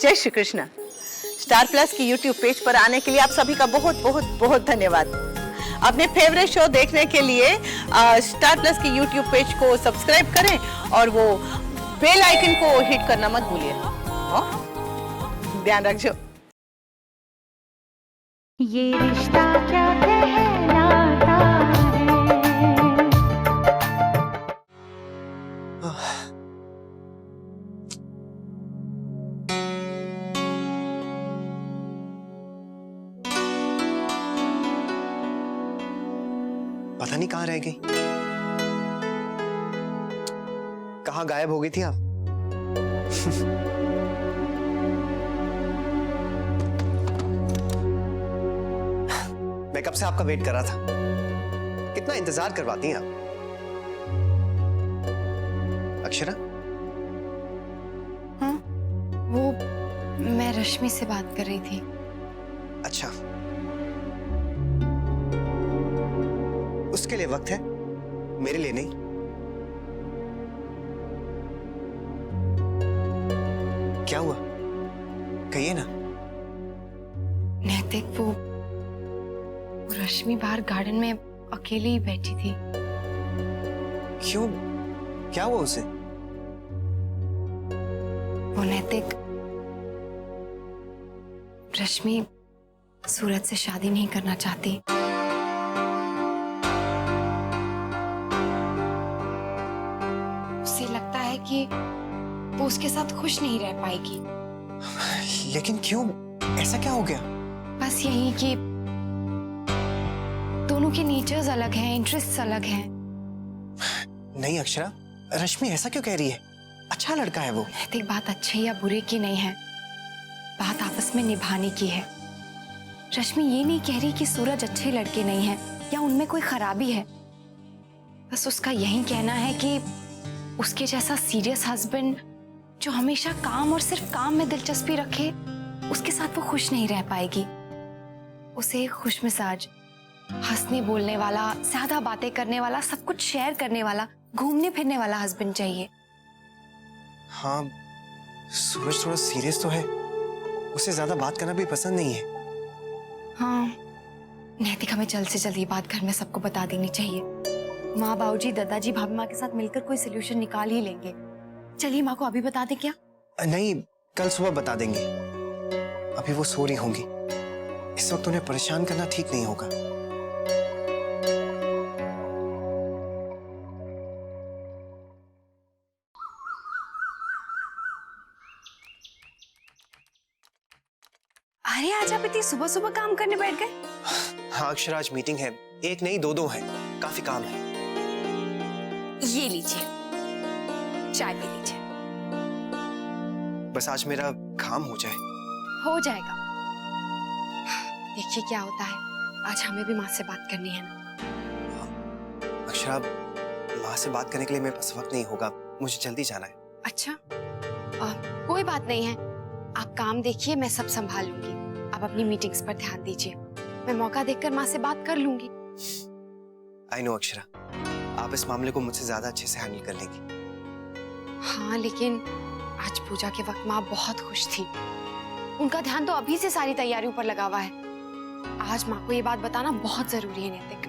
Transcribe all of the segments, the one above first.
जय Shri Krishna. Star plus की YouTube page पर आने के लिए आप सभी का बहुत बहुत बहुत धन्यवाद। अपने फेवरेट शो देखने के लिए स्टार प्लस की यूट्यूब पेज को सब्सक्राइब करें और वो बेल आइकन को हिट करना मत भूलिए। ध्यान रखो। ये रिश्ता क्या कहलाता है। पता नहीं कहाँ रह गई, कहाँ गायब हो गई थी आप? मैं कब से आपका वेट कर रहा था। कितना इंतजार करवाती हैं आप। अक्षरा? हाँ, वो मैं रश्मि से बात कर रही थी। अच्छा, उसके लिए वक्त है, मेरे लिए नहीं। क्या हुआ, कहिए ना। नैतिक, वो रश्मि बाहर गार्डन में अकेली ही बैठी थी। क्यों, क्या हुआ उसे? वो नैतिक, रश्मि सूरज से शादी नहीं करना चाहती। उसे लगता है कि वो उसके साथ खुश नहीं रह पाएगी। लेकिन क्यों, ऐसा क्या हो गया? बस यही कि दोनों के नेचर्स अलग हैं, इंटरेस्ट्स अलग हैं। नहीं अक्षरा, रश्मि ऐसा क्यों कह रही है? अच्छा लड़का है वो। नैतिक, बात अच्छे या बुरे की नहीं है, बात आपस में निभाने की है। रश्मि ये नहीं कह रही कि सूरज अच्छे लड़के नहीं हैं या उनमें कोई खराबी है। बस उसका यही कहना है कि उसके जैसा सीरियस हस्बैंड जो हमेशा काम और सिर्फ काम में दिलचस्पी रखे, उसके साथ वो खुश नहीं रह पाएगी। उसे एक खुशमिजाज, हंसने बोलने वाला, ज्यादा बातें करने वाला, सब कुछ शेयर करने वाला, घूमने फिरने वाला हस्बैंड चाहिए। हाँ, सूरज थोड़ा सीरियस तो है, उसे ज्यादा बात करना भी पसंद नहीं है। हाँ, नैतिक, हमें जल्द से जल्द ये बात घर में सबको बता देनी चाहिए। माँ, बाबूजी, दादाजी, भाभी माँ के साथ मिलकर कोई सोल्यूशन निकाल ही लेंगे। चलिए माँ को अभी बता दे क्या? नहीं, कल सुबह बता देंगे। अभी वो सो रही होंगी, इस वक्त उन्हें परेशान करना ठीक नहीं होगा। अरे, आज आप इतनी सुबह सुबह काम करने बैठ गए? हाँ अक्षरा, आज मीटिंग है, एक नहीं दो है, काफी काम है। ये लीजिए, चाय पी लीजिए। बस आज मेरा काम हो जाए। हो जाएगा। देखिए क्या होता है, आज हमें भी माँ से बात करनी है ना। अक्षरा, माँ से बात करने के लिए मेरे पास वक्त नहीं होगा, मुझे जल्दी जाना है। अच्छा, कोई बात नहीं है, आप काम देखिए, मैं सब संभाल लूंगी। आप अपनी मीटिंग्स पर ध्यान दीजिए, मैं मौका देखकर माँ से बात कर लूंगी। आई नो अक्षरा, आप इस मामले को मुझसे ज्यादा अच्छे से हैंडल कर लेंगी। हाँ, लेकिन आज पूजा के वक्त माँ बहुत खुश थी। उनका ध्यान तो अभी से सारी तैयारियों पर लगा हुआ है। आज माँ को ये बात बताना बहुत जरूरी है नैतिक।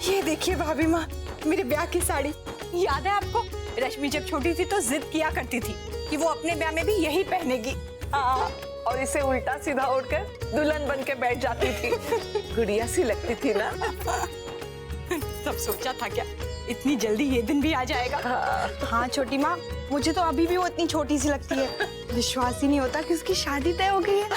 ये देखिए भाभी माँ, मेरे ब्याह की साड़ी। याद है आपको, रश्मि जब छोटी थी तो जिद किया करती थी कि वो अपने ब्याह में भी यही पहनेगी। और इसे उल्टा सीधा ओढ़कर दुल्हन बन के बैठ जाती थी। गुड़िया सी लगती थी ना। सब सोचा था क्या इतनी जल्दी ये दिन भी आ जाएगा? हाँ छोटी माँ, मुझे तो अभी भी वो इतनी छोटी सी लगती है। विश्वास ही नहीं होता कि उसकी शादी तय हो गई है।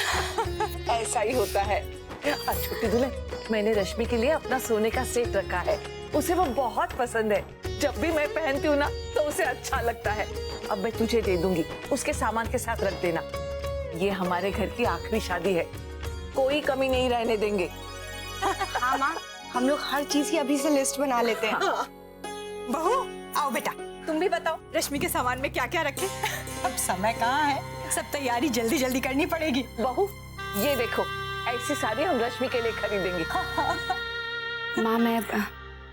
ऐसा ही होता है। छोटी दुल्हन, मैंने रश्मि के लिए अपना सोने का सेट रखा है, उसे वो बहुत पसंद है। जब भी मैं पहनती हूँ ना तो उसे अच्छा लगता है। अब मैं तुझे दे दूंगी, उसके सामान के साथ रख देना। ये हमारे घर की आखिरी शादी है, कोई कमी नहीं रहने देंगे। हाँ माँ, हम लोग हर चीज की अभी से लिस्ट बना लेते हैं। बहू, आओ बेटा, तुम भी बताओ रश्मि के सामान में क्या क्या रखें। अब समय कहाँ है, सब तैयारी जल्दी जल्दी करनी पड़ेगी। बहू, ये देखो, ऐसी साड़ी हम रश्मि के लिए खरीदेंगे। माँ,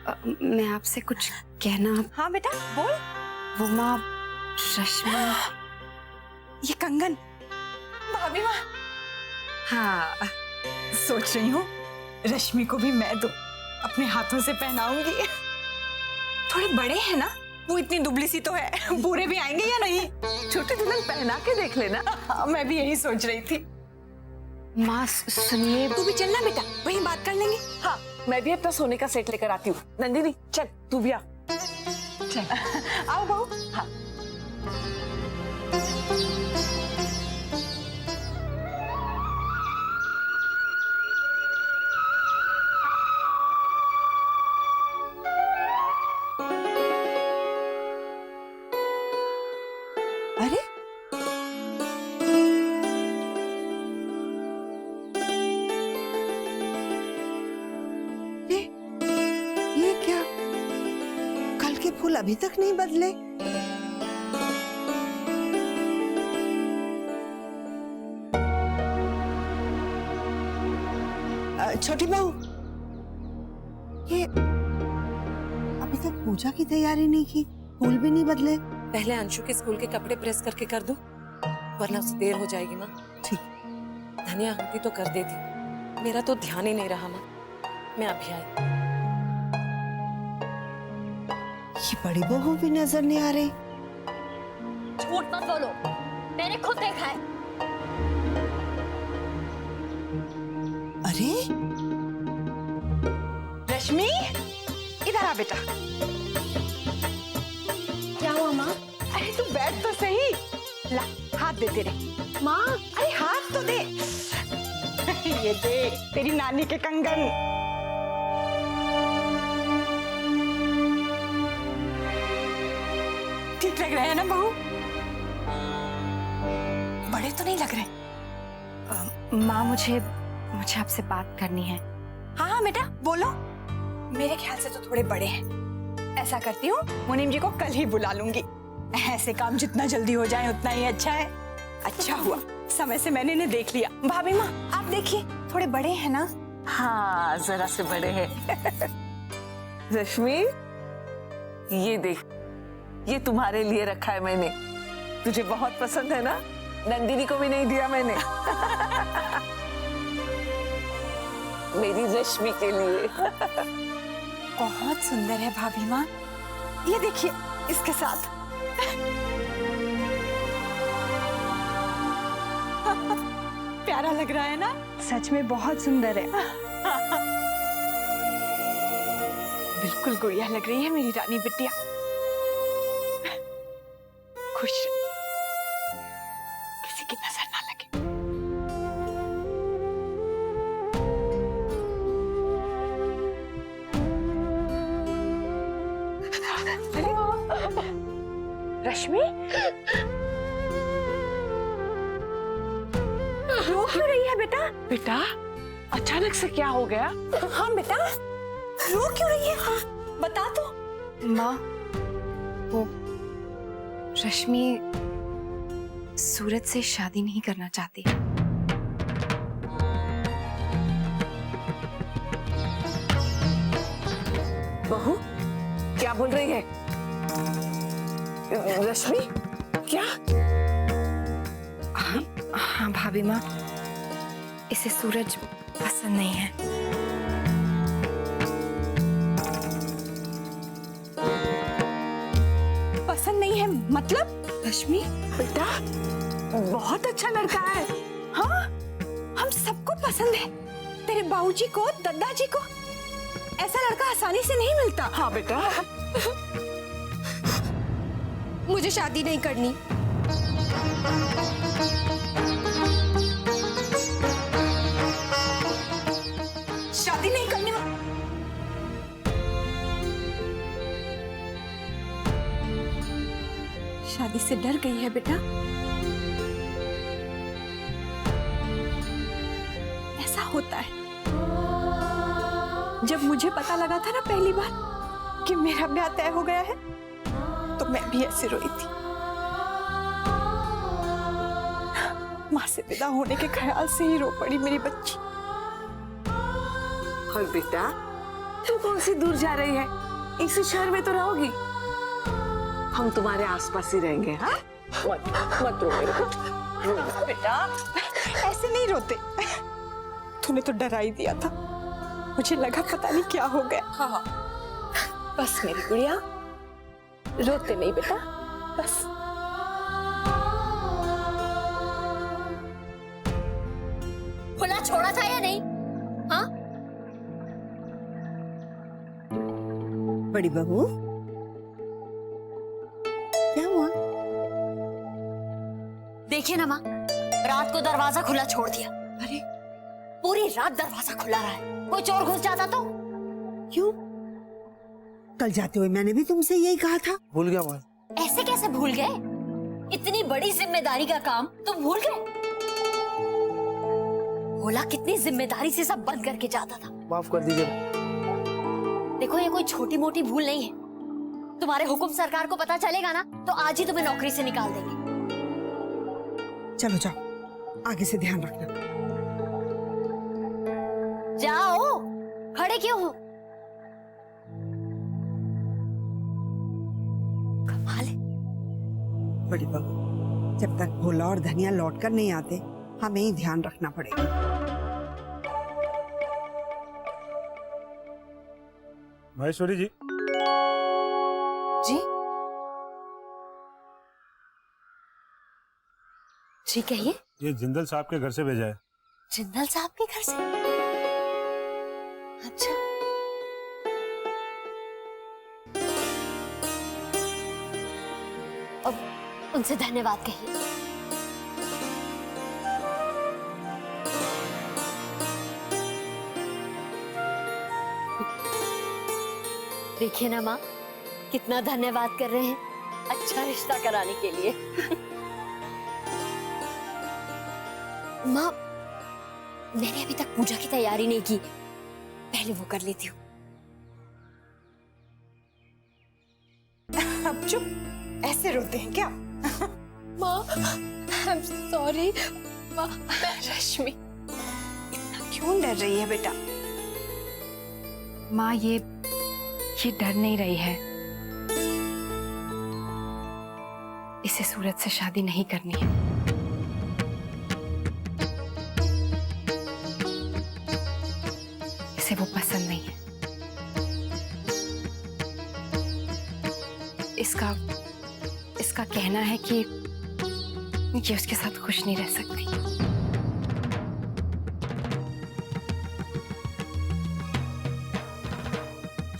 मैं आपसे कुछ कहना। हाँ बेटा बोल। वो माँ, रश्मि। ये कंगन भाभी माँ। हाँ, सोच रही हूँ रश्मि को भी मैं दूं, अपने हाथों से पहनाऊंगी। थोड़े बड़े हैं ना, वो इतनी दुबली सी तो है, पूरे भी आएंगे या नहीं? छोटी दुल्हन पहना के देख लेना। हाँ, मैं भी यही सोच रही थी। माँ सुनिए, तू भी चलना बेटा, वहीं बात कर लेंगे। हाँ, मैं भी अपना सोने का सेट लेकर आती हूँ। नंदिनी चल, तू भी आ। चल आओ बहू। हाँ। अरे ये क्या? कल के फूल अभी तक नहीं बदले। छोटी बहू, ये अभी तक पूजा की तैयारी नहीं की, फूल भी नहीं बदले। पहले अंशु के स्कूल के कपड़े प्रेस करके कर दूं, वरना उसे देर हो जाएगी माँ। ठीक। धनिया होती तो कर देती, मेरा तो ध्यान ही नहीं रहा माँ। मैं अभी आई। ये बड़ी बहू भी नजर नहीं आ रही। झूठ मत बोलो, मैंने खुद देखा है। अरे रश्मि, इधर आ बेटा। क्या हुआ माँ? अरे तू बैठ तो सही। ला हाथ दे तेरे। माँ, अरे हाथ तो दे। ये दे तेरी नानी के कंगन। ठीक लग रहे हैं ना बहू? बड़े तो नहीं लग रहे। माँ मुझे आपसे बात करनी है। हाँ हाँ बेटा बोलो। मेरे ख्याल से तो थोड़े बड़े हैं। ऐसा करती हूँ, मुनीम जी को कल ही बुला लूंगी। ऐसे काम जितना जल्दी हो जाए उतना ही अच्छा है। अच्छा हुआ समय से मैंने इन्हें देख लिया। भाभी माँ आप देखिए, थोड़े बड़े हैं ना? हाँ, जरा से बड़े हैं। रश्मि, ये देख, ये तुम्हारे लिए रखा है मैंने। तुझे बहुत पसंद है ना? नंदिनी को भी नहीं दिया मैंने। मेरी रश्मि के लिए। बहुत सुंदर है भाभी माँ। ये देखिए इसके साथ। प्यारा लग रहा है ना? सच में बहुत सुंदर है। बिल्कुल गुड़िया लग रही है मेरी रानी बिटिया। खुश रहे, किसी की नजर ना लगे। रश्मि, रो क्यों रही है बेटा? बेटा, अचानक से क्या हो गया? हाँ बेटा, रो क्यों रही है? हाँ, बता तो। माँ, वो रश्मि सूरज से शादी नहीं करना चाहती। बहू, क्या बोल रही है? रश्मि, क्या? हाँ भाभी माँ, इसे सूरज पसंद नहीं है। पसंद नहीं है मतलब? रश्मि, बेटा, बहुत अच्छा लड़का है। हाँ, हम सबको पसंद है। तेरे बाबूजी को, दादाजी को। ऐसा लड़का आसानी से नहीं मिलता। हाँ बेटा। मुझे शादी नहीं करनी। शादी नहीं करनी। शादी से डर गई है बेटा। ऐसा होता है। जब मुझे पता लगा था ना पहली बार कि मेरा ब्याह तय हो गया है, तो मैं भी ऐसे रोई थी। माँ से विदा होने के ख्याल से ही रो पड़ी मेरी बच्ची। और बेटा, तू कौन सी दूर जा रही है? इसी शहर में तो रहोगी। हम तुम्हारे आसपास ही रहेंगे। हाँ, मत रो मेरे को। बेटा ऐसे नहीं रोते। तूने तो डरा ही दिया था, मुझे लगा पता नहीं क्या हो गया। हाँ बस मेरी गुड़िया, रोते नहीं बेटा, बस। खुला छोड़ा था या नहीं? हाँ बड़ी बहू, क्या हुआ? देखिए ना माँ, रात को दरवाजा खुला छोड़ दिया। अरे पूरी रात दरवाजा खुला रहा है, कोई चोर घुस जाता तो? क्यों? कल जाते हुए मैंने भी तुमसे यही कहा था। भूल गया माँ। ऐसे कैसे भूल गए? इतनी बड़ी जिम्मेदारी का काम तुम भूल गए? भोला कितनी जिम्मेदारी से सब बंद करके जाता था। माफ कर दीजिए। देखो ये कोई छोटी मोटी भूल नहीं है। तुम्हारे हुक्म सरकार को पता चलेगा ना तो आज ही तुम्हें नौकरी से निकाल देंगे। चलो जाओ, आगे से ध्यान रखना। जाओ, खड़े क्यों हो? कमाल है। बड़ी बहू, जब तक भोला और धनिया लौटकर नहीं आते, हमें ही ध्यान रखना पड़ेगा। महेश्वरी जी। जी जी कहिए। ये जिंदल साहब के घर से भेजा है। जिंदल साहब के घर से? अच्छा। अब उनसे धन्यवाद कहिए। देखिए ना माँ, कितना धन्यवाद कर रहे हैं अच्छा रिश्ता कराने के लिए। माँ, मैंने अभी तक पूजा की तैयारी नहीं की, पहले वो कर लेती हूँ। अब चुप, ऐसे रोते हैं क्या? माँ, आई एम सॉरी। माँ, रश्मि इतना क्यों डर रही है बेटा? माँ, ये डर नहीं रही है। इसे सूरज से शादी नहीं करनी है। इसे वो पसंद नहीं है। इसका कहना है कि ये उसके साथ खुश नहीं रह सकती।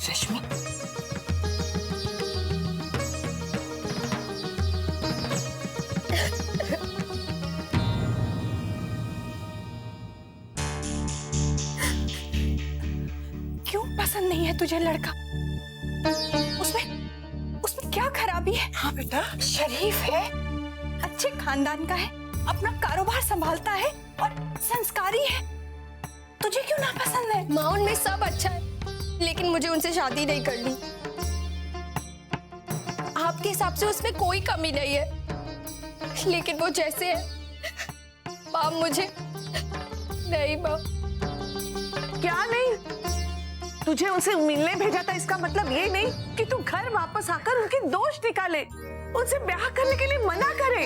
रश्मि, क्यों पसंद नहीं है तुझे लड़का? उसमें क्या खराबी है? हाँ बेटा, शरीफ है, अच्छे खानदान का है, अपना कारोबार संभालता है और संस्कारी है। तुझे क्यों ना पसंद है? माँ, उनमें सब अच्छा है, लेकिन मुझे उनसे शादी नहीं करनी। आपके हिसाब से उसमें कोई कमी नहीं है, लेकिन वो जैसे है माँ, मुझे नहीं। माँ, क्या नहीं? तुझे उनसे मिलने भेजा था, इसका मतलब ये नहीं कि तू घर वापस आकर उनके दोष निकाले, उनसे ब्याह करने के लिए मना करे।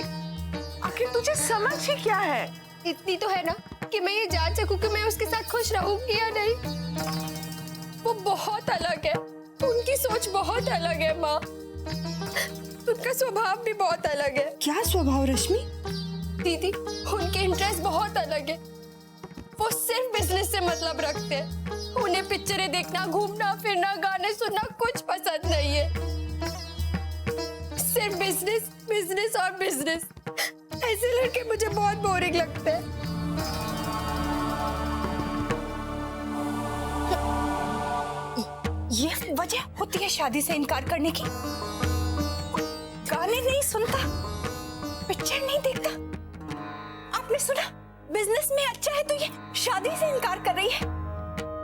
आखिर तुझे समझ ही क्या है? इतनी तो है ना कि मैं ये जान सकूं कि मैं उसके साथ खुश रहूंगी या नहीं। वो बहुत अलग है, उनकी सोच बहुत अलग है माँ, उनका स्वभाव भी बहुत अलग है। क्या स्वभाव रश्मि? दीदी, उनके इंटरेस्ट बहुत अलग है। वो सिर्फ बिजनेस से मतलब रखते हैं। उन्हें पिक्चरें देखना, घूमना फिरना, गाने सुनना कुछ पसंद नहीं है। सिर्फ बिजनेस, बिजनेस और बिजनेस। ऐसे लड़के मुझे बहुत बोरिंग लगते हैं। ये वजह होती है शादी से इनकार करने की? गाने नहीं सुनता, पिक्चर नहीं देखता, आपने सुना बिजनेस में अच्छा है तो ये शादी से इनकार कर रही है।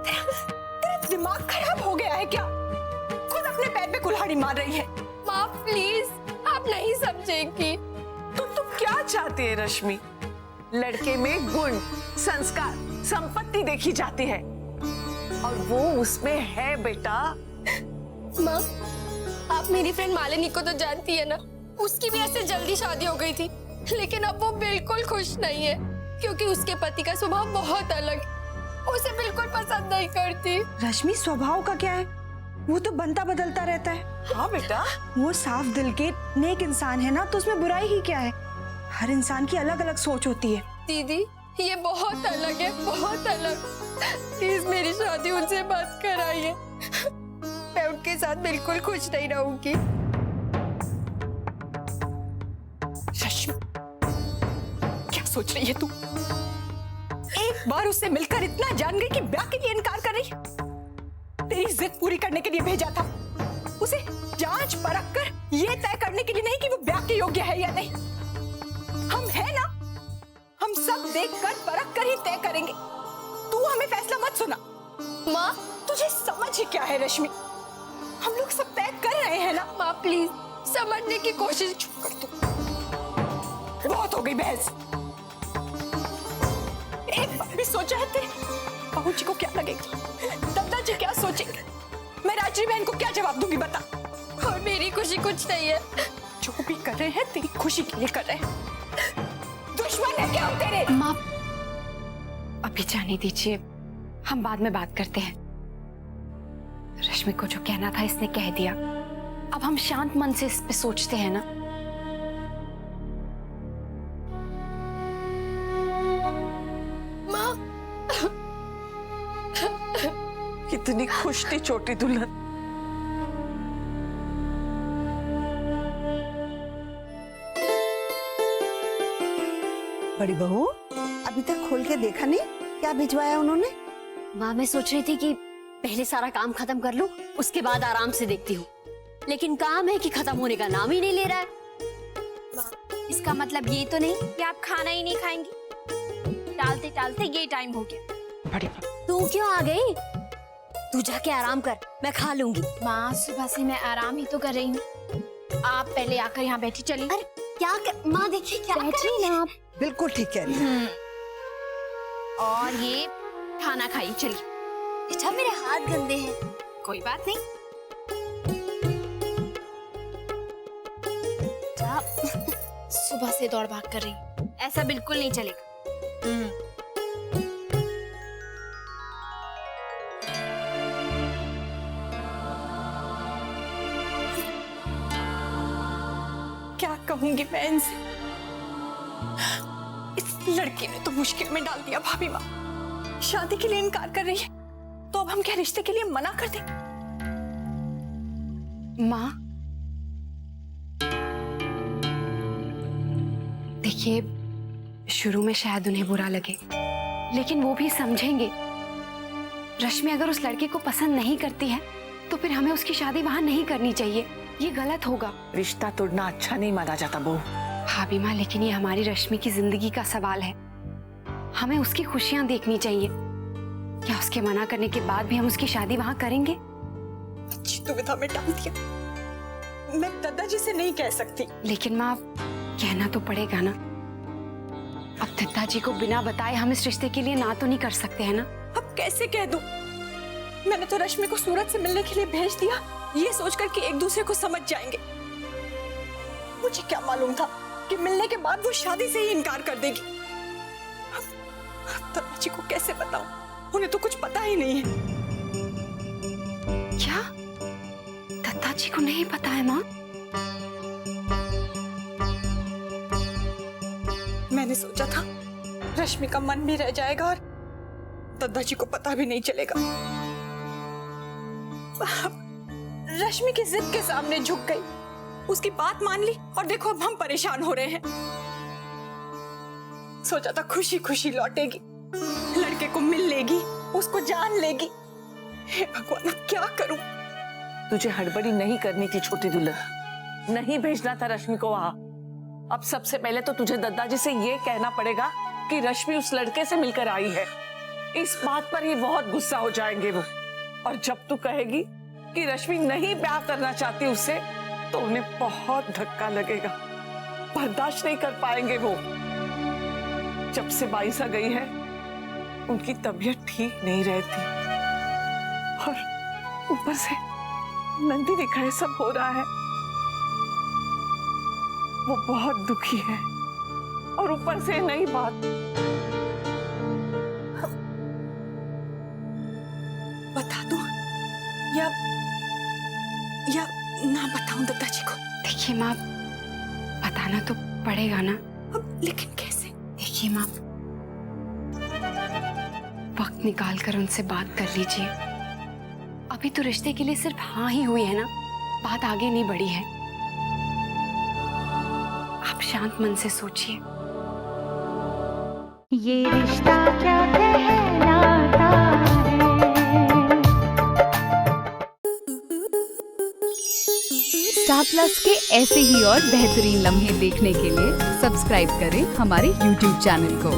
तेरा दिमाग खराब हो गया है क्या? खुद अपने पैर पे कुल्हाड़ी मार रही है। माँ प्लीज, आप नहीं समझेंगी। तुम क्या चाहती है रश्मि? लड़के में गुण, संस्कार, संपत्ति देखी जाती है। और वो उसमें है बेटा। माँ, आप मेरी फ्रेंड मालिनी को तो जानती है ना, उसकी भी ऐसे जल्दी शादी हो गई थी, लेकिन अब वो बिल्कुल खुश नहीं है क्योंकि उसके पति का स्वभाव बहुत अलग है, उसे बिल्कुल पसंद नहीं करती। रश्मि, स्वभाव का क्या है, वो तो बनता बदलता रहता है। हाँ बेटा, वो साफ दिल के नेक इंसान है ना, तो उसमें बुराई ही क्या है। हर इंसान की अलग अलग सोच होती है। दीदी, ये बहुत अलग है, बहुत अलग। प्लीज मेरी शादी उनसे मत कराइए, मैं उनके साथ बिल्कुल खुश नहीं रहूंगी। रश्मि, क्या सोच रही है तू? एक बार उससे मिलकर इतना जान गई कि ब्याह के लिए इनकार कर रही है। तेरी जिद पूरी करने के लिए भेजा था, उसे जांच परख कर ये तय करने के लिए नहीं कि वो ब्याह के योग्य है या नहीं। हम है ना, हम सब देखकर परख कर ही तय करेंगे। तू हमें फैसला मत सुना। माँ, तुझे समझ ही क्या है रश्मि, हम लोग सब तय कर रहे हैं ना। माँ प्लीज समझने की कोशिश। चुप कर तू, बहुत हो गई बहस। एक बार भी सोचा है तेरे बहू जी को क्या लगेगा, दादा जी क्या सोचेंगे, मैं राजरी बहन को क्या जवाब दूंगी बता। और मेरी खुशी कुछ नहीं है, जो भी कर रहे हैं तेरी खुशी के लिए कर रहे हैं। दुश्मन है क्या हम तेरे? माँ, अभी जाने दीजिए, हम बाद में बात करते हैं। रश्मि को जो कहना था इसने कह दिया, अब हम शांत मन से इस पे सोचते हैं ना। माँ, कितनी खुश थी छोटी दुल्हन। बड़ी बहू, अभी तक खोल के देखा नहीं क्या भिजवाया उन्होंने? माँ, मैं सोच रही थी कि पहले सारा काम खत्म कर लूं, उसके बाद आराम से देखती हूँ, लेकिन काम है कि खत्म होने का नाम ही नहीं ले रहा है। इसका मतलब ये तो नहीं कि आप खाना ही नहीं खाएंगी? टालते टालते ये टाइम हो गया। तू क्यों आ गई? तू जाके आराम कर, मैं खा लूंगी। माँ, सुबह से मैं आराम ही तो कर रही हूँ, आप पहले आकर यहाँ बैठी। चलिए। अरे क्या कर... माँ देखिए क्या कर रही है आप। बिल्कुल ठीक कह रही है। और ये खाना खाइए। चलिए। बेटा, मेरे हाथ गंदे हैं। कोई बात नहीं। सुबह से दौड़ भाग कर रही हूँ, ऐसा बिल्कुल नहीं चलेगा। क्या कहूंगी मैं इनसे? इस लड़की ने तो मुश्किल में डाल दिया भाभी माँ। शादी के लिए इनकार कर रही है, तो अब हम क्या रिश्ते के लिए मना कर दें? माँ, देखिए, शुरू में शायद उन्हें बुरा लगे, लेकिन वो भी समझेंगे। रश्मि अगर उस लड़के को पसंद नहीं करती है, तो फिर हमें उसकी शादी वहां नहीं करनी चाहिए। ये गलत होगा। रिश्ता तोड़ना अच्छा नहीं माना जाता बहू। भाभी माँ, लेकिन ये हमारी रश्मि की जिंदगी का सवाल है, हमें उसकी खुशियां देखनी चाहिए। क्या उसके मना करने के बाद भी हम उसकी शादी वहां करेंगे? अच्छी दुविधा में डाल दिया। मैं दादाजी से नहीं कह सकती। लेकिन माँ, कहना तो पड़ेगा ना। अब दादाजी को बिना बताए हम इस रिश्ते के लिए ना तो नहीं कर सकते हैं ना। अब कैसे कह दूं? मैंने तो रश्मि को सूरत से मिलने के लिए भेज दिया, ये सोचकर कि एक दूसरे को समझ जाएंगे। मुझे क्या मालूम था कि मिलने के बाद वो शादी से ही इनकार कर देगी। दादाजी को कैसे बताऊं? उन्हें तो कुछ पता ही नहीं है। क्या दादाजी को नहीं पता है माँ? मैंने सोचा था रश्मि का मन भी रह जाएगा और दादाजी को पता भी नहीं चलेगा। रश्मि की जिद के सामने झुक गई, उसकी बात मान ली और देखो अब हम परेशान हो रहे हैं। सोचा था खुशी खुशी लौटेगी, लड़के को मिल लेगी, उसको जान लेगी। हे भगवान, अब क्या करूं? तुझे हड़बड़ी नहीं करनी थी छोटी दुल्हन, नहीं भेजना था रश्मि को वहां। अब सबसे पहले तो तुझे दादाजी से ये कहना पड़ेगा कि रश्मि उस लड़के से मिलकर आई है। इस बात पर ही बहुत गुस्सा हो जाएंगे वो। और जब तू कहेगी कि रश्मि नहीं ब्याह करना चाहती उससे, तो उन्हें बहुत धक्का लगेगा, बर्दाश्त नहीं कर पाएंगे वो। जब से बाईसा गई है, उनकी तबीयत ठीक नहीं रहती। और ऊपर से नंदिनी का ये सब हो रहा है। वो बहुत दुखी है और ऊपर से नई बात। बता दूं या ना बताऊं दत्ता जी को? देखिए माँ, बताना तो पड़ेगा ना। अब लेकिन कैसे? देखिए माँ, वक्त निकाल कर उनसे बात कर लीजिए। अभी तो रिश्ते के लिए सिर्फ हाँ ही हुई है ना, बात आगे नहीं बढ़ी है। आप शांत मन से सोचिए। ये रिश्ता क्या कहलाता है। स्टार प्लस के ऐसे ही और बेहतरीन लम्हे देखने के लिए सब्सक्राइब करें हमारे YouTube चैनल को।